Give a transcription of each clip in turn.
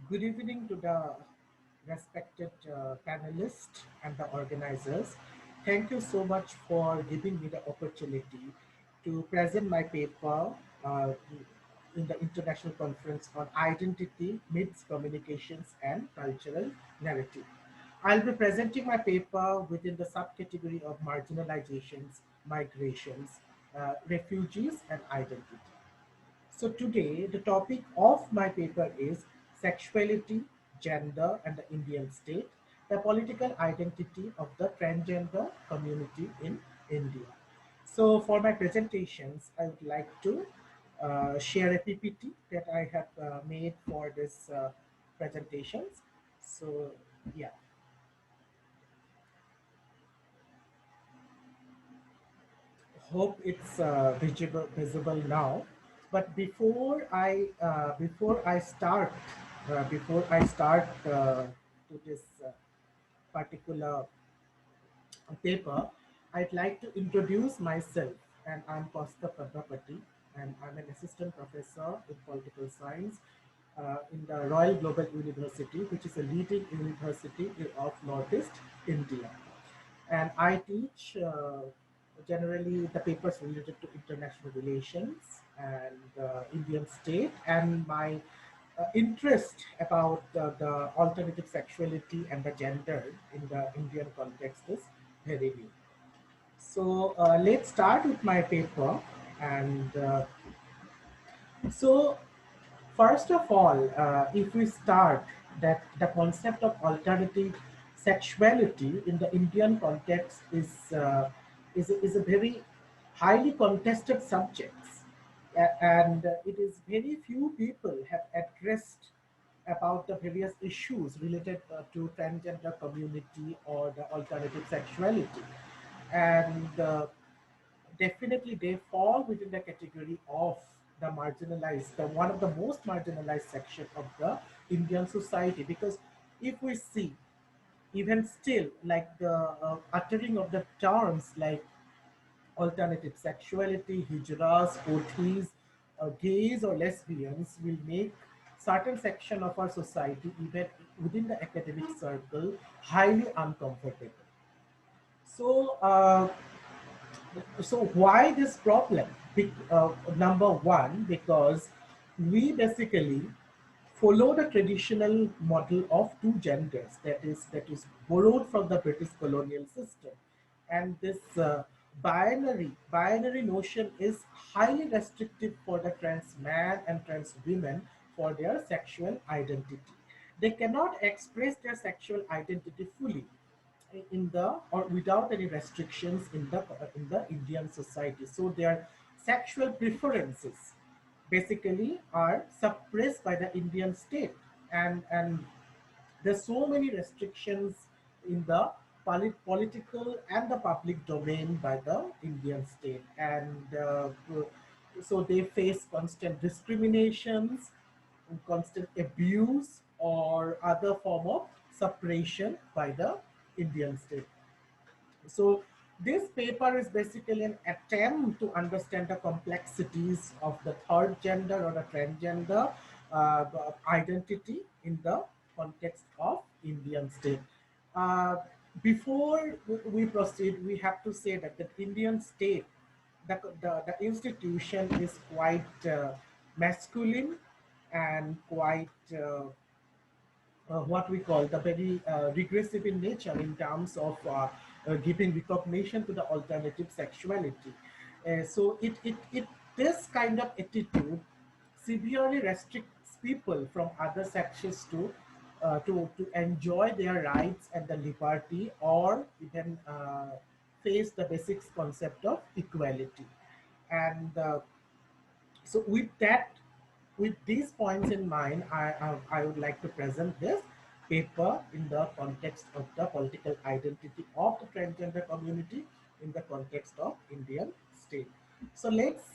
Good evening to the respected panelists and the organizers. Thank you so much for giving me the opportunity to present my paper uh, in the International Conference on Identity, Myths, Communications, and Cultural Narrative. I'll be presenting my paper within the subcategory of marginalizations, migrations, refugees, and identity. So today, the topic of my paper is sexuality, gender, and the Indian state, the political identity of the transgender community in India. So for my presentations, I would like to share a PPT that I have made for this presentations. So yeah, hope it's visible now. But before I start to this particular paper, I'd like to introduce myself. And I'm Costa Prabhapati, and I'm an assistant professor in political science in the Royal Global University, which is a leading university of Northeast India. And I teach generally the papers related to international relations and Indian state, and my interest about the alternative sexuality and the gender in the Indian context is very new. So let's start with my paper. And so, first of all, if we start that the concept of alternative sexuality in the Indian context is a very highly contested subject, and it is very few people have addressed about the various issues related to transgender community or the alternative sexuality, and definitely they fall within the category of the marginalized, the one of the most marginalized section of the Indian society. Because if we see, even still, like the uttering of the terms like alternative sexuality, hijras, othis, gays or lesbians will make certain section of our society, even within the academic circle, highly uncomfortable. So so why this problem? Number one, because we basically follow the traditional model of two genders, that is borrowed from the British colonial system, and this binary notion is highly restrictive for the trans man and trans women for their sexual identity. They cannot express their sexual identity fully in the or without any restrictions in the Indian society. So their sexual preferences basically are suppressed by the Indian state, and there's so many restrictions in the political and the public domain by the Indian state, and so they face constant discriminations, constant abuse, or other form of suppression by the Indian state. So this paper is basically an attempt to understand the complexities of the third gender or the transgender identity in the context of Indian state. Uh, Before we proceed, we have to say that the Indian state, the institution is quite masculine and quite what we call the very regressive in nature in terms of giving recognition to the alternative sexuality. So this kind of attitude severely restricts people from other sexes to enjoy their rights and the liberty, or even face the basic concept of equality. And so with these points in mind, I would like to present this paper in the context of the political identity of the transgender community in the context of Indian state. So let's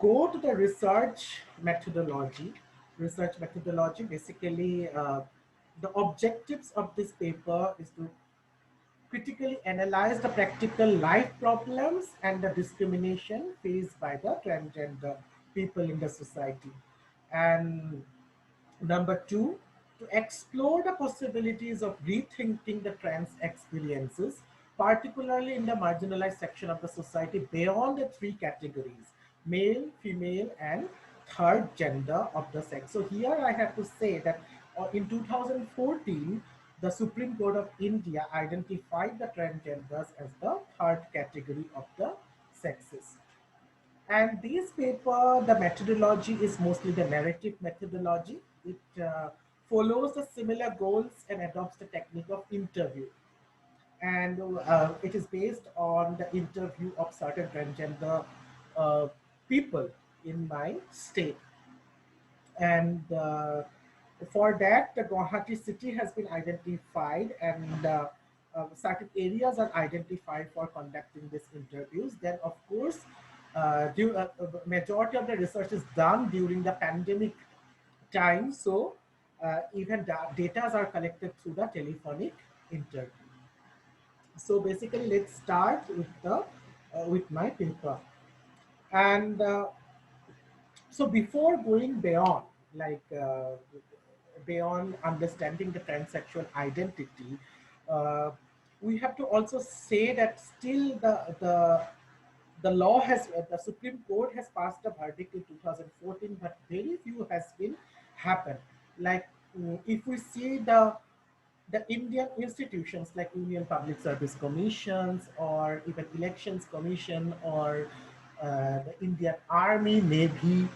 go to the research methodology. Research methodology, basically, the objectives of this paper is to critically analyze the practical life problems and the discrimination faced by the transgender people in the society. And number two, to explore the possibilities of rethinking the trans experiences, particularly in the marginalized section of the society beyond the three categories: male, female, and third gender of the sex. So, here I have to say that in 2014, the Supreme Court of India identified the transgenders as the third category of the sexes. And this paper, the methodology is mostly the narrative methodology. It follows the similar goals and adopts the technique of interview. And it is based on the interview of certain transgender uh, people in my state. And for that, the Guwahati city has been identified, and certain areas are identified for conducting these interviews. Then, of course, majority of the research is done during the pandemic time, so even data are collected through the telephonic interview. So basically, let's start with the with my paper. And so before going beyond, like beyond understanding the transsexual identity, uh, we have to also say that still the law has the Supreme Court has passed a verdict in 2014, but very few has been happened. Like if we see the Indian institutions like Union Public Service Commissions or even Elections Commission or the Indian Army, Navy,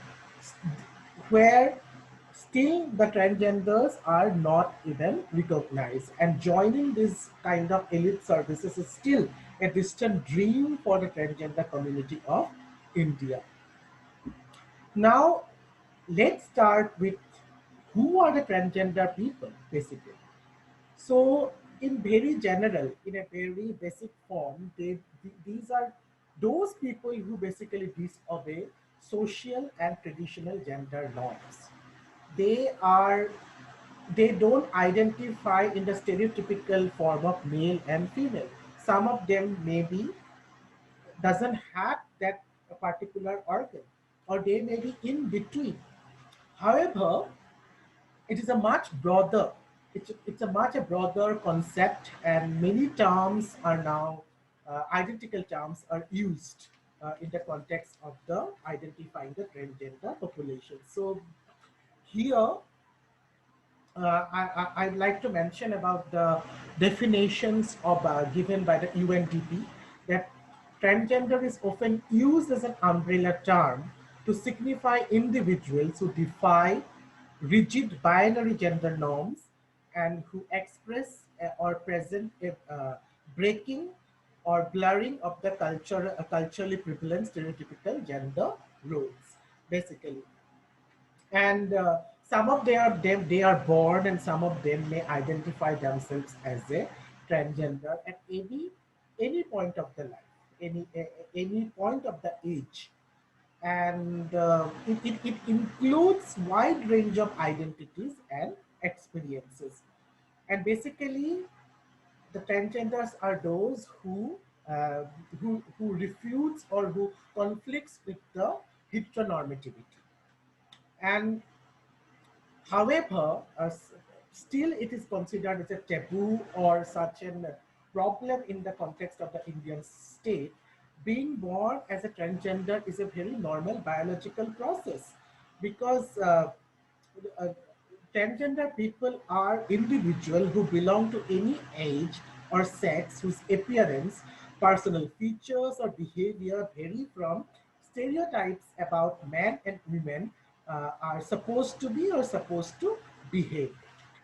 where still the transgenders are not even recognized. And joining this kind of elite services is still a distant dream for the transgender community of India. Now, let's start with who are the transgender people, basically. So, in very general, in a very basic form, these are those people who basically disobey social and traditional gender norms. They are they don't identify in the stereotypical form of male and female. Some of them maybe doesn't have that particular organ, or they may be in between. However, it is a much broader it's a much a broader concept, and many terms are now identical terms are used in the context of the identifying the transgender population. So here I'd like to mention about the definitions of given by the UNDP, that transgender is often used as an umbrella term to signify individuals who defy rigid binary gender norms and who express or present a breaking or blurring of the culturally prevalent stereotypical gender roles, basically. And some of them they are born, and some of them may identify themselves as a transgender at any point of the life, any point of the age. And it includes wide range of identities and experiences. And basically, the transgenders are those uh, who refutes or who conflicts with the heteronormativity. And however, still it is considered as a taboo or such a problem in the context of the Indian state. Being born as a transgender is a very normal biological process, because uh, transgender people are individuals who belong to any age or sex whose appearance, personal features, or behavior vary from stereotypes about men and women are supposed to be or supposed to behave.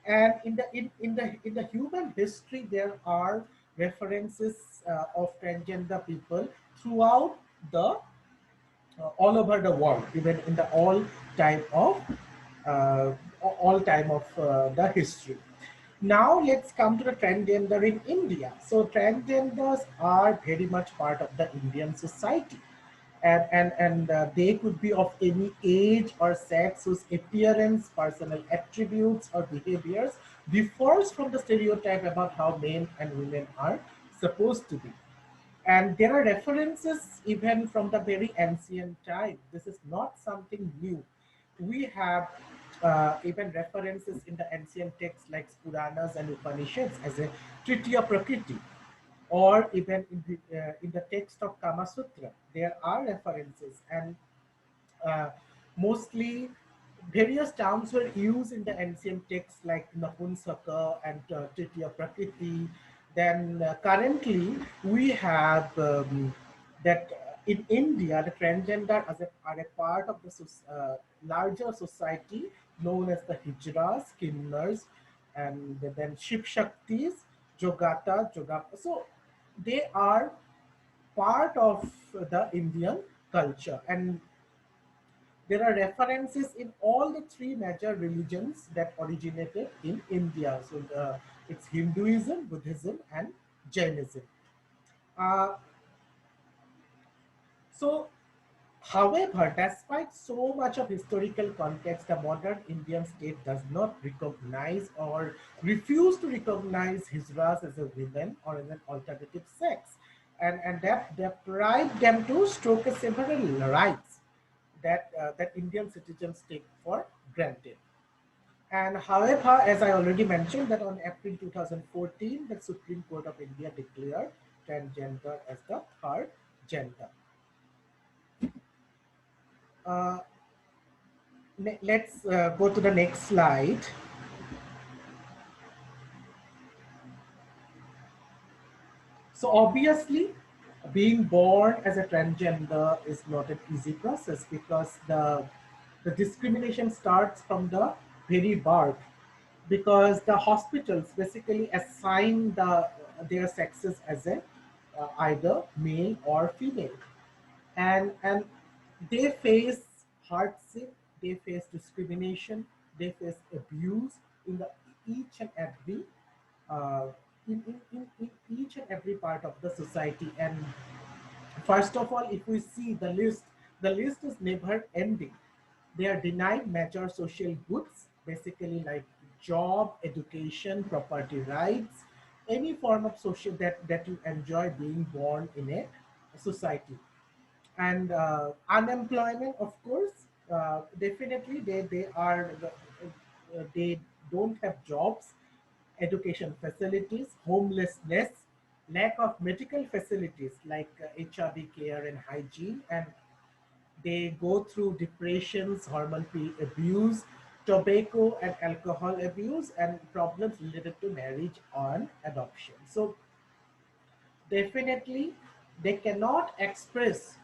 And in the human history, there are references of transgender people throughout the all over the world, even in the uh, all time of the history. Now let's come to the transgender in India. So transgenders are very much part of the Indian society, and they could be of any age or sex whose appearance, personal attributes, or behaviors differs from the stereotype about how men and women are supposed to be. And there are references even from the very ancient time. This is not something new. We have even references in the ancient texts like Puranas and Upanishads as a Tritiya Prakriti, or even in the text of Kama Sutra, there are references, and uh, mostly various terms were used in the ancient texts like Napunsaka and Tritiya Prakriti. Then currently we have that in India, the transgender are a part of the larger society known as the Hijras, Kinnars, and then Shiv Shaktis, Jogata, Jogapa. So they are part of the Indian culture, and there are references in all the three major religions that originated in India. So it's Hinduism, Buddhism, and Jainism. Uh, so, however, despite so much of historical context, the modern Indian state does not recognize or refuse to recognize Hijras as a women or as an alternative sex, and that deprive them to stroke several rights that Indian citizens take for granted. And however, as I already mentioned, that on April 2014, the Supreme Court of India declared transgender as the third gender. Uh, let's go to the next slide. So obviously, being born as a transgender is not an easy process because the discrimination starts from the very birth, because the hospitals basically assign their sexes as a either male or female, and they face hardship, they face discrimination, they face abuse in the each and every uh, in each and every part of the society. And first of all, if we see the list is never ending. They are denied major social goods, basically like job, education, property rights, any form of social that you enjoy being born in a society. And unemployment, of course, definitely they don't have jobs, education facilities, homelessness, lack of medical facilities like HIV care and hygiene, and they go through depressions, hormone abuse, tobacco and alcohol abuse, and problems related to marriage and adoption. So definitely they cannot express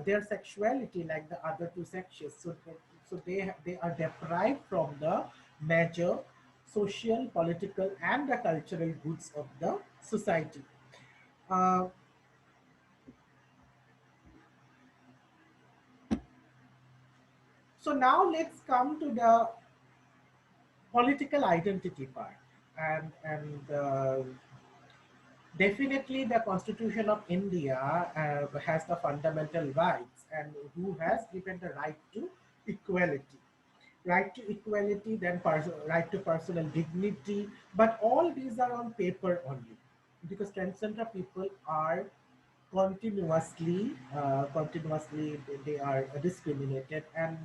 their sexuality like the other two sexes. So they are deprived from the major social, political, and the cultural goods of the society. Uh, so now let's come to the political identity part, and definitely the Constitution of India has the fundamental rights, and who has given the right to equality. Right to equality, then right to personal dignity, but all these are on paper only, because transgender people are continuously they are discriminated, and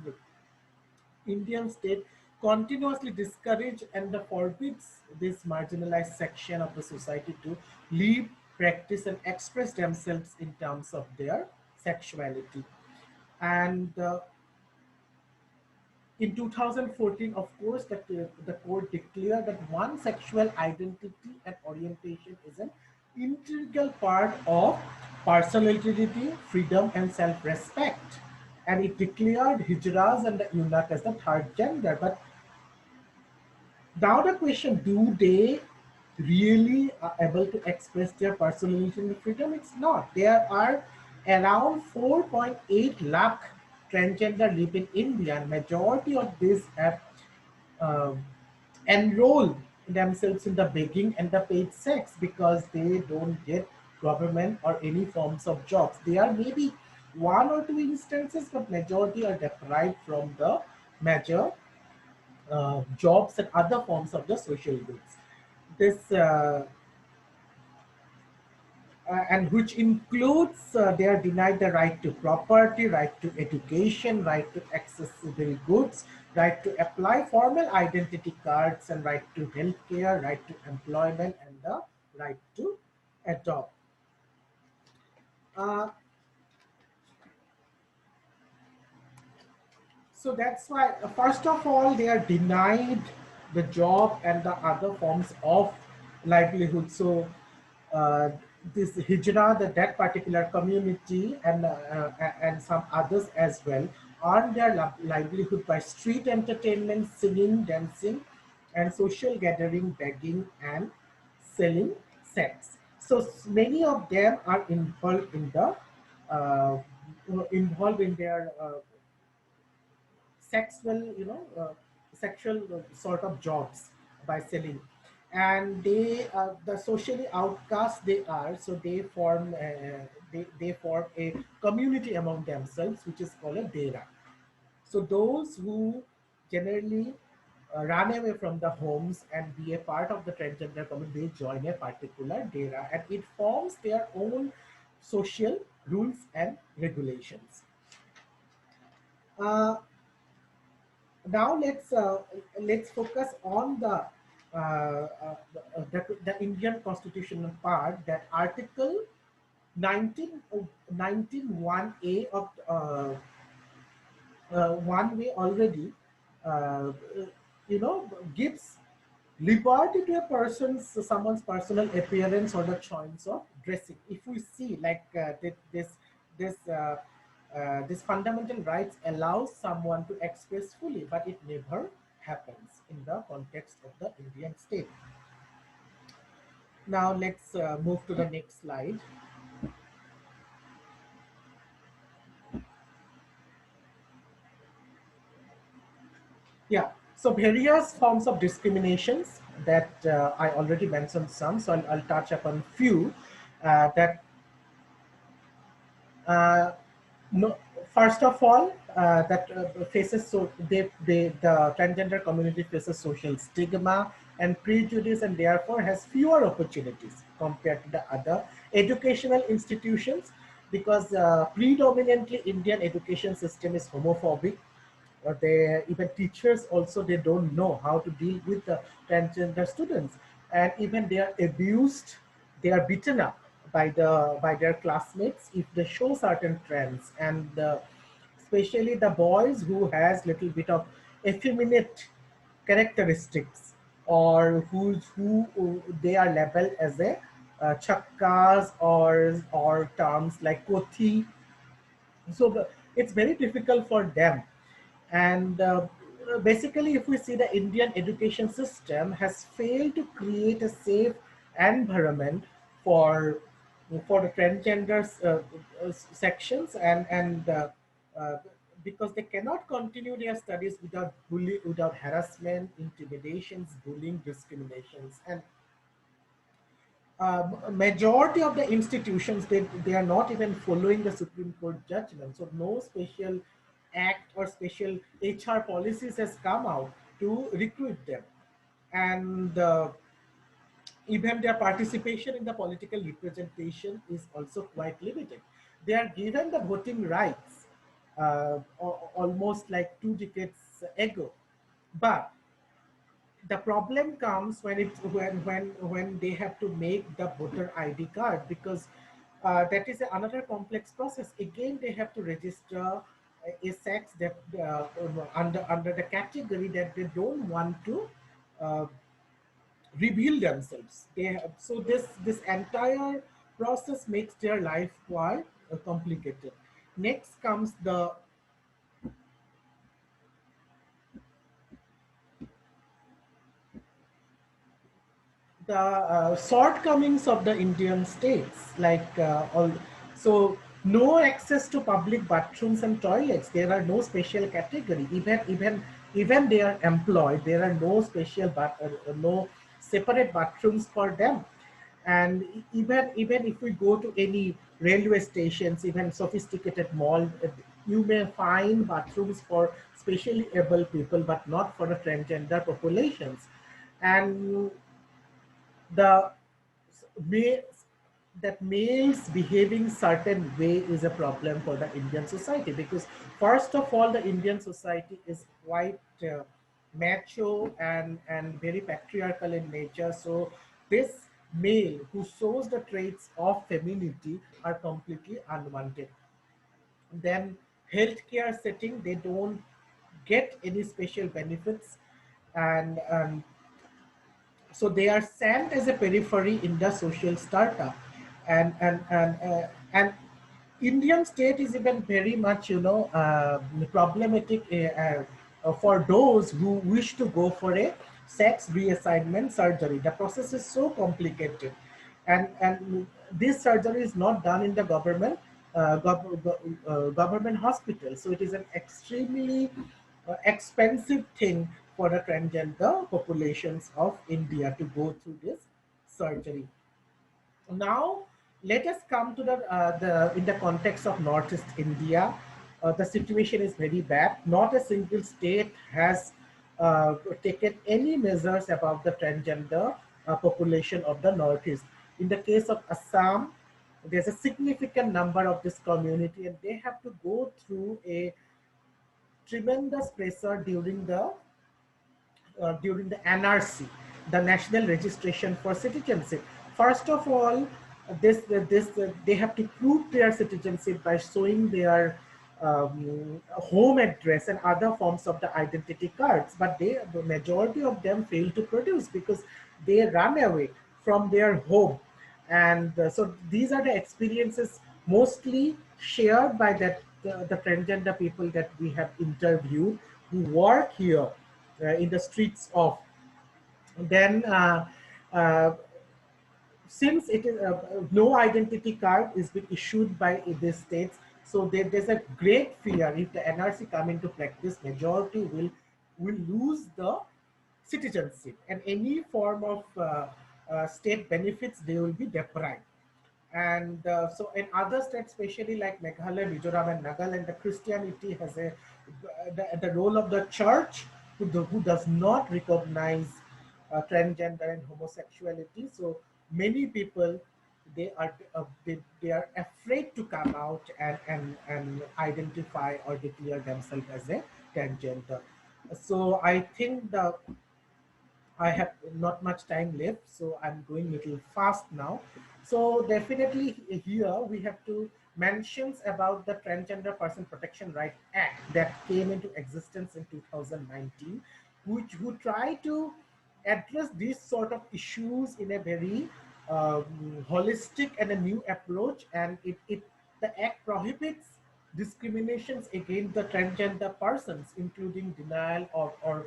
Indian state continuously discourage and forbids this marginalized section of the society to live, practice, and express themselves in terms of their sexuality. And in 2014, of course, the court declared that one sexual identity and orientation is an integral part of personality, freedom, and self-respect. And it declared Hijras and the eunuch as the third gender. But now the question, do they really are able to express their personality and freedom? It's not. There are around 4.8 lakh transgender live in India, and majority of these have um, enrolled themselves in the begging and the paid sex because they don't get government or any forms of jobs. There are maybe one or two instances, but majority are deprived from the major jobs and other forms of the social goods. This and which includes they are denied the right to property, right to education, right to accessible goods, right to apply formal identity cards, and right to healthcare, right to employment, and the right to adopt. Uh, So that's why, first of all, they are denied the job and the other forms of livelihood. So, uh, this hijra, that particular community, and some others as well, earn their livelihood by street entertainment, singing, dancing, and social gathering, begging, and selling sex. So many of them are uh, involved in their sexual, sexual sort of jobs by selling, and the socially outcast they are, so they form a community among themselves, which is called a dera. So those who generally run away from the homes and be a part of the transgender community, they join a particular dera, and it forms their own social rules and regulations. Uh, Now let's focus on the Indian constitutional part, that article 19 1A of one way already, uh, gives liberty to a person's someone's personal appearance or the choice of dressing. If we see, like, this this fundamental rights allows someone to express fully, but it never happens in the context of the Indian state. Now let's move to the next slide. Yeah. So various forms of discriminations that I already mentioned some, so I'll touch upon few that uh, no, first of all, that faces, so the transgender community faces social stigma and prejudice, and therefore has fewer opportunities compared to the other educational institutions, because predominantly Indian education system is homophobic. They, even teachers also, they don't know how to deal with the transgender students, and even they are abused, they are beaten up by their classmates if they show certain trends, and especially the boys who has little bit of effeminate characteristics, or who they are labeled as a chakkas, or terms like koti. So it's very difficult for them. And basically, if we see, the Indian education system has failed to create a safe environment for the transgender sections, and because they cannot continue their studies without harassment, intimidations, bullying, discriminations, and majority of the institutions, they are not even following the Supreme Court judgment. So no special act or special HR policies has come out to recruit them, and even their participation in the political representation is also quite limited. They are given the voting rights almost like 2 decades ago, but the problem comes when they have to make the voter ID card, because that is another complex process. Again, they have to register a sex that under the category that they don't want to uh, reveal themselves. So this entire process makes their life quite complicated. Next comes the shortcomings of the Indian states, like so no access to public bathrooms and toilets. There are no special category. Even they are employed, there are no no separate bathrooms for them. And even if we go to any railway stations, even sophisticated mall, you may find bathrooms for specially able people, but not for the transgender populations. And the may that males behaving certain way is a problem for the Indian society, because first of all the Indian society is quite macho and very patriarchal in nature. So this male who shows the traits of femininity are completely unwanted. Then healthcare setting, they don't get any special benefits, and so they are sent as a periphery in the social strata, and Indian state is even very much, problematic for those who wish to go for a sex reassignment surgery. The process is so complicated, and this surgery is not done in the government hospital. So it is an extremely expensive thing for the transgender populations of India to go through this surgery. Now, let us come to the in the context of Northeast India. The situation is very bad. Not a single state has taken any measures about the transgender population of the Northeast. In the case of Assam, there's a significant number of this community, and they have to go through a tremendous pressure during the NRC, the National Registration for Citizenship. First of all, they have to prove their citizenship by showing their home address and other forms of the identity cards. But the majority of them fail to produce because they run away from their home. And so these are the experiences mostly shared by the transgender people that we have interviewed who work here in the streets of. Then uh, since it is no identity card is being issued by these states, so there's a great fear if the NRC come into practice, majority will lose the citizenship, and any form of state benefits they will be deprived. And so in other states, especially like Meghalaya, Mizoram, and Nagaland, the Christianity has the role of the church who does not recognize transgender and homosexuality. So many people they are afraid to come out and identify or declare themselves as a transgender. So I think I have not much time left, so I'm going little fast now. So definitely here we have to mention about the Transgender Person Protection Right Act that came into existence in 2019, which would try to address these sort of issues in a very holistic and a new approach. And the act prohibits discriminations against the transgender persons, including denial or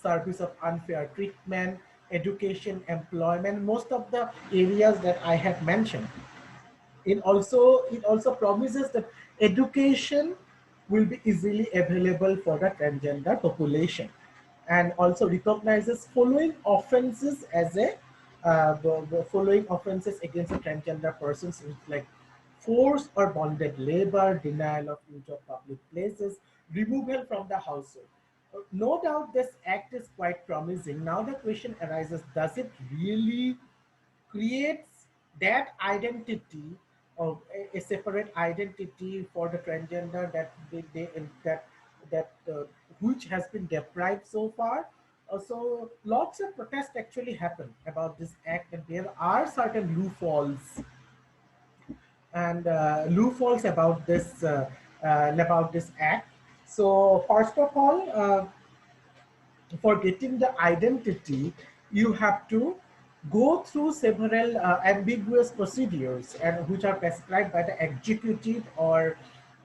service of unfair treatment, education, employment, most of the areas that I have mentioned. It also promises that education will be easily available for the transgender population, and also recognizes following offenses as a the following offenses against the transgender persons, like forced or bonded labor, denial of use of public places, removal from the household. No doubt this act is quite promising. Now the question arises, does it really creates that identity of a separate identity for the transgender that which has been deprived so far? So lots of protests actually happen about this act, and there are certain loopholes about this act. So first of all, for getting the identity, you have to go through several ambiguous procedures, and which are prescribed by the executive or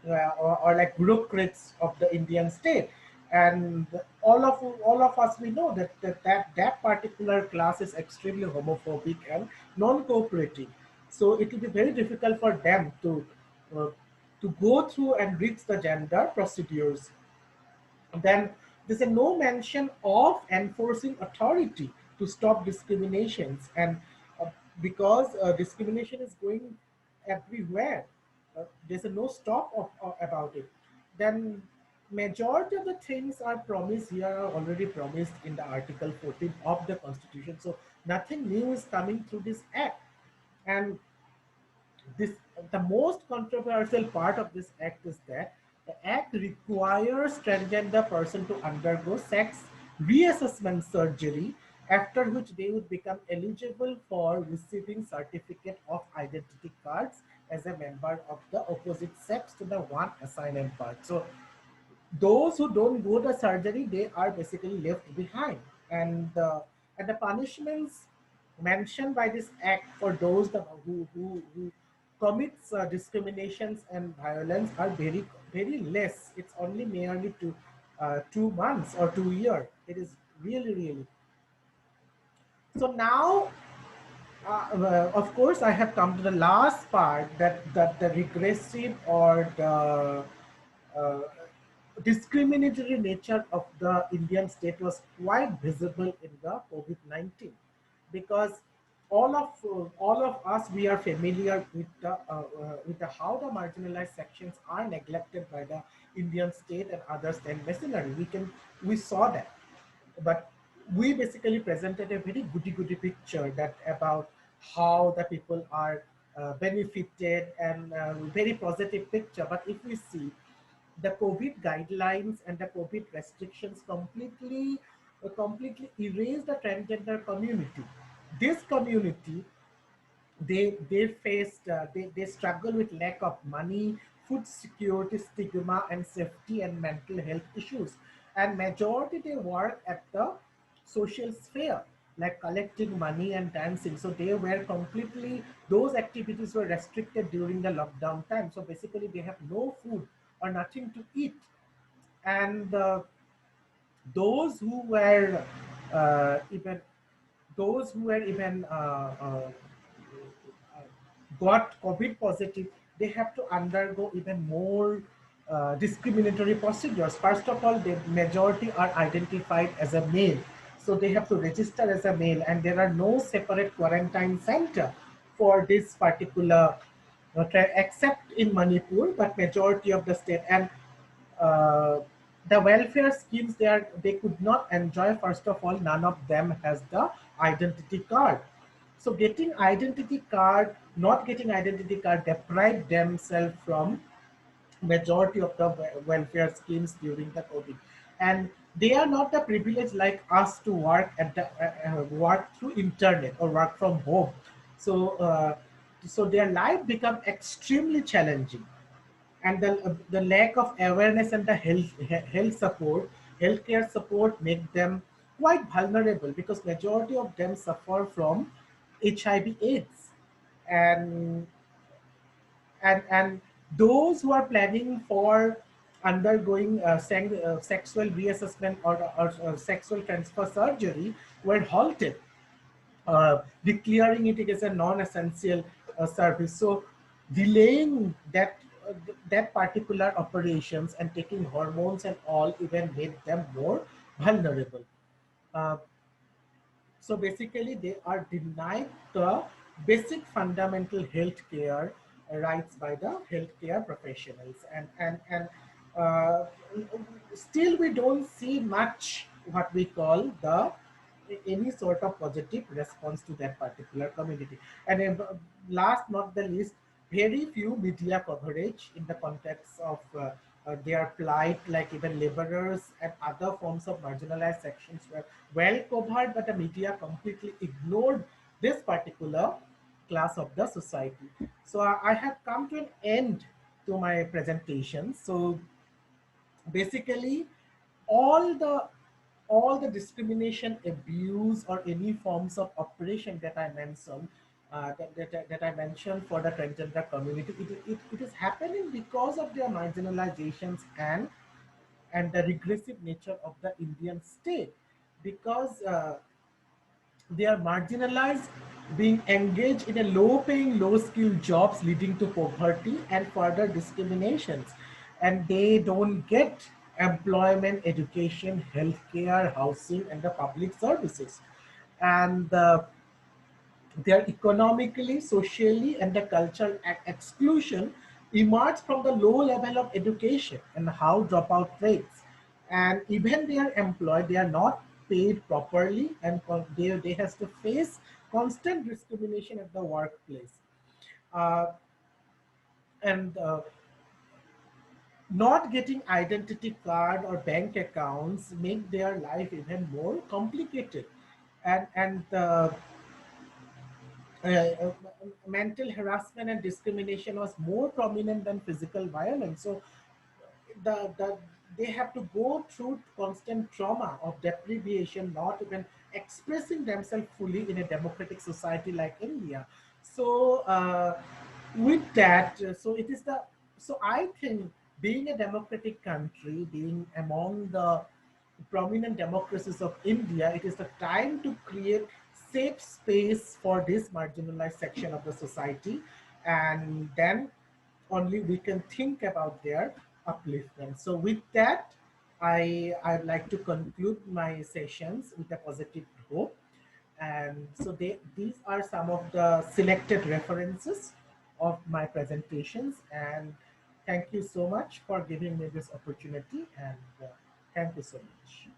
like bureaucrats of the Indian state. And all of us, we know that particular class is extremely homophobic and non-cooperative. So it will be very difficult for them uh, to go through and reach the gender procedures. Then there's a no mention of enforcing authority to stop discriminations, and uh, because discrimination is going everywhere, there's a no stop about it. Then majority of the things are promised here are already promised in the Article 14 of the Constitution, so nothing new is coming through this act. And this the most controversial part of this act is that the act requires transgender person to undergo sex reassessment surgery, after which they would become eligible for receiving certificate of identity cards as a member of the opposite sex to the one assigned and part. So those who don't go to surgery, they are basically left behind, and the punishments mentioned by this act for those who commits discriminations and violence are very less. It's only merely 2 months or 2 years. It is really. So now, of course, I have come to the last part, that the regressive or the uh, discriminatory nature of the Indian state was quite visible in the COVID-19, because all of us, we are familiar with the how the marginalized sections are neglected by the Indian state and other state machinery. We saw that, but we basically presented a very goody picture that about how the people are benefited, and very positive picture. But if we see the COVID guidelines and the COVID restrictions completely erase the transgender community. This community, they struggle with lack of money, food security, stigma, and safety and mental health issues. And majority they work at the social sphere, like collecting money and dancing. So they were completely, those activities were restricted during the lockdown time. So basically they have no food or nothing to eat. And those who were even those who were even got COVID positive, they have to undergo even more discriminatory procedures. First of all, the majority are identified as a male, so they have to register as a male, and there are no separate quarantine center for this particular, except in Manipur, but majority of the state. And uh, the welfare schemes, they could not enjoy. First of all, none of them has the identity card. So not getting identity card deprived themselves from majority of the welfare schemes during the COVID. And they are not the privilege like us to work work through internet or work from home. So so their life become extremely challenging, and the lack of awareness and the healthcare support make them quite vulnerable, because majority of them suffer from HIV AIDS. and and those who are planning for undergoing sexual reassessment or sexual transfer surgery were halted, declaring it as a non-essential service. So delaying that particular operations and taking hormones and all even made them more vulnerable. Uh, so basically, they are denied the basic fundamental health care rights by the healthcare professionals, and uh, still we don't see much what we call the any sort of positive response to that particular community. And last not the least, very few media coverage in the context of their plight, like even laborers and other forms of marginalized sections were well covered, but the media completely ignored this particular class of the society. So I have come to an end to my presentation. So basically, all the all the discrimination, abuse, or any forms of oppression that I mentioned, that I mentioned for the transgender community, it is happening because of their marginalizations and the regressive nature of the Indian state, because they are marginalized, being engaged in a low-paying, low-skilled jobs, leading to poverty and further discriminations. And they don't get employment, education, healthcare, housing, and the public services. And their economically, socially, and the cultural exclusion emerge from the low level of education and how dropout rates. And even they are employed, they are not paid properly, and they has to face constant discrimination at the workplace. Uh, and not getting identity card or bank accounts make their life even more complicated, and mental harassment and discrimination was more prominent than physical violence. So the they have to go through constant trauma of deprivation, not even expressing themselves fully in a democratic society like India. So with that, so it is the so I think being a democratic country, being among the prominent democracies of India, it is the time to create safe space for this marginalized section of the society, and then only we can think about their upliftment. So with that, I'd like to conclude my sessions with a positive hope. And so these are some of the selected references of my presentations. And thank you so much for giving me this opportunity. And thank you so much.